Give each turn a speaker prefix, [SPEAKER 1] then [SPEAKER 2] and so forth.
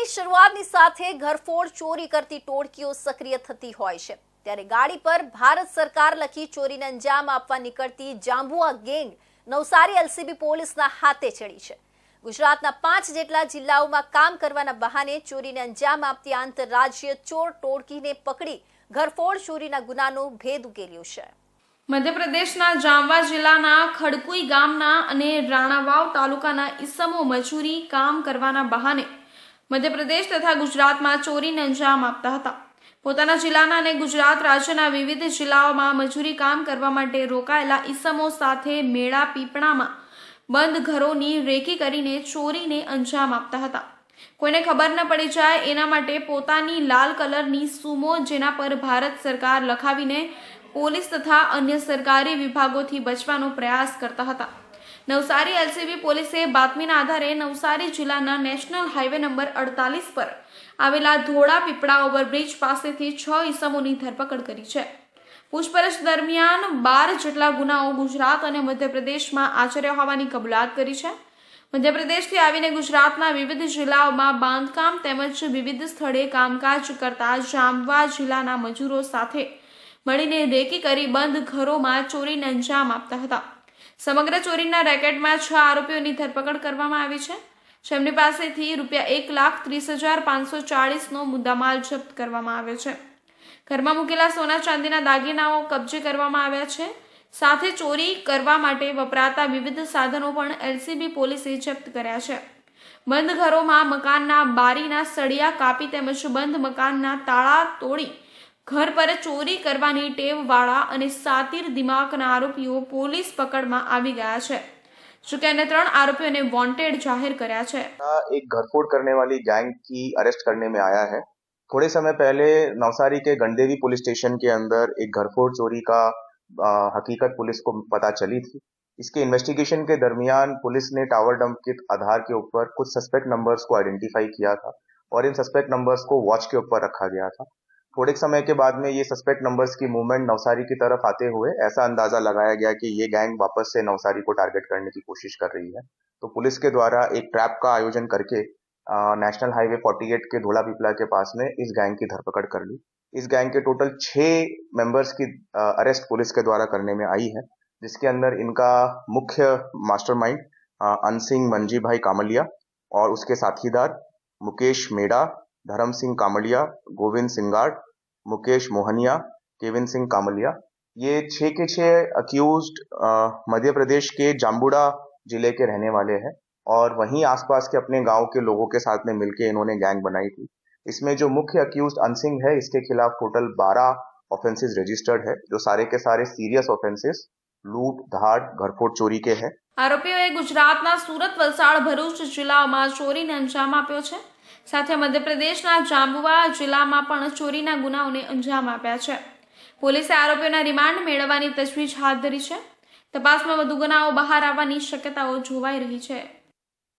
[SPEAKER 1] સપ્તાહની શરૂઆતની સાથે ઘરફોડ ચોરી કરતી ટોળકીઓ સક્રિય થતી હોય છે। ત્યારે ગાડી પર ભારત સરકાર લખી ચોરીને અંજામ આપવા નીકળતી જાંબુઆ ગેંગ નવસારી એલસીબી પોલીસના હાથે ચડી છે। ગુજરાતના 5 જેટલા જિલ્લાઓમાં કામ કરવાના બહાને ચોરીને અંજામ આપતી આંતરરાજ્ય ચોર ટોળકીને પકડી ઘરફોડ ચોરીના ગુનાનો ભેદ ઉકેલ્યો છે।
[SPEAKER 2] મધ્યપ્રદેશના જામવા જિલ્લાના ખડકુઈ ગામના અને રાણાવાવ તાલુકાના ઈસમો મજૂરી કામ કરવાના બહાને મધ્યપ્રદેશ તથા ગુજરાતમાં ચોરીને અંજામ આપતા હતા। પોતાના જિલ્લાના અને ગુજરાત રાજ્યના વિવિધ જિલ્લાઓમાં મજૂરી કામ કરવા માટે રોકાયેલા ઈસમો સાથે મેળા પીપળામાં બંધ ઘરોની રેકી કરીને ચોરીને અંજામ આપતા હતા। કોઈને ખબર ન પડી જાય એના માટે પોતાની લાલ કલરની સુમો જેના પર ભારત સરકાર લખાવીને પોલીસ તથા અન્ય સરકારી વિભાગોથી બચવાનો પ્રયાસ કરતા હતા। નવસારી એલસીબી પોલીસે બાતમીના આધારે નવસારી જિલ્લાના નેશનલ હાઈવે નંબર 48 પર આવેલા ધોળા પીપળા ઓવરબ્રિજ પાસેથી 6 ઈસમોની ધરપકડ કરી છે। પૂછપરછ દરમિયાન 12 જેટલા ગુનાઓ ગુજરાત અને મધ્યપ્રદેશમાં આચર્યા હોવાની કબૂલાત કરી છે। મધ્યપ્રદેશથી આવીને ગુજરાતના વિવિધ જિલ્લાઓમાં બાંધકામ તેમજ વિવિધ સ્થળે કામકાજ કરતા જામવા જિલ્લાના મજૂરો સાથે મળીને રેકી કરી બંધ ઘરોમાં ચોરીને અંજામ આપતા હતા। સમગ્ર ચોરીના રેકેટમાં 6 આરોપીઓની ધરપકડ કરવામાં આવી છે, જેમની પાસેથી ₹1,30,540નો મુદ્દામાલ જપ્ત કરવામાં આવ્યો છે। ઘરમાં મૂકેલા સોના ચાંદીના દાગીનાઓ કબજે કરવામાં આવ્યા છે, સાથે ચોરી કરવા માટે વપરાતા વિવિધ સાધનો પણ એલસીબી પોલીસે જપ્ત કર્યા છે। બંધ ઘરોમાં મકાનના બારીના સળિયા કાપી તેમજ બંધ મકાનના તાળા તોડી ઘર પર ચોરી કરવાની ટેવવાળા અને સાતીર દિમાગના આરોપીઓ પોલીસ પકડમાં આવી ગયા છે। जो कि अन्य 3 आरोपियों ने वांटेड जाहिर कराया है।
[SPEAKER 3] एक घरफोड़ करने वाली गैंग की अरेस्ट करने में आया है। थोड़े समय पहले नवसारी के गंडेवी पुलिस स्टेशन के अंदर एक घरफोड़ चोरी का हकीकत पुलिस को पता चली थी। इसके इन्वेस्टिगेशन के दरमियान पुलिस ने टावर डंप के आधार के ऊपर कुछ सस्पेक्ट नंबर्स को आइडेंटिफाई किया था और इन सस्पेक्ट नंबर्स को वॉच के ऊपर रखा गया था। थोड़े समय के बाद में ये सस्पेक्ट नंबर्स की मूवमेंट नवसारी की तरफ आते हुए ऐसा अंदाजा लगाया गया कि ये गैंग वापस से नवसारी को टारगेट करने की कोशिश कर रही है। तो पुलिस के द्वारा एक ट्रैप का आयोजन करके नेशनल हाईवे 48 के धोला पीपला के पास में इस गैंग की धरपकड़ कर ली। इस गैंग के टोटल 6 मेंबर्स की अरेस्ट पुलिस के द्वारा करने में आई है, जिसके अंदर इनका मुख्य मास्टरमाइंड अनसिंह मंजी भाई कामलिया और उसके साथीदार मुकेश मेड़ा, धर्म सिंह कामलिया, गोविंद सिंगाड़, मुकेश मोहनिया, केविन सिंह कामलिया, ये 6 के 6 अक्यूज्ड मध्य प्रदेश के जाम्बुड़ा जिले के रहने वाले हैं और वहीं आसपास के अपने गांव के लोगों के साथ में मिलकर इन्होंने गैंग बनाई थी। इसमें जो मुख्य अक्यूज्ड अनसिंह है, इसके खिलाफ टोटल 12 ऑफेंसेस रजिस्टर्ड है, जो सारे के सारे सीरियस ऑफेंसेस लूट, धाड़, घरफोड़ चोरी के हैं।
[SPEAKER 2] आरोपीओए गुजरातना सूरत, वलसाड, भरूच जिल्लाओમાં ચોરીને અંજામ આપ્યો છે, સાથે મધ્યપ્રદેશના જાંબુઆ જિલ્લામાં પણ ચોરીના ગુનાઓને અંજામ આપ્યા છે। પોલીસે આરોપીઓના રિમાન્ડ મેળવવાની તજવીજ હાથ ધરી છે। તપાસમાં વધુ ગુનાઓ બહાર આવવાની શક્યતાઓ જોવાઈ રહી છે।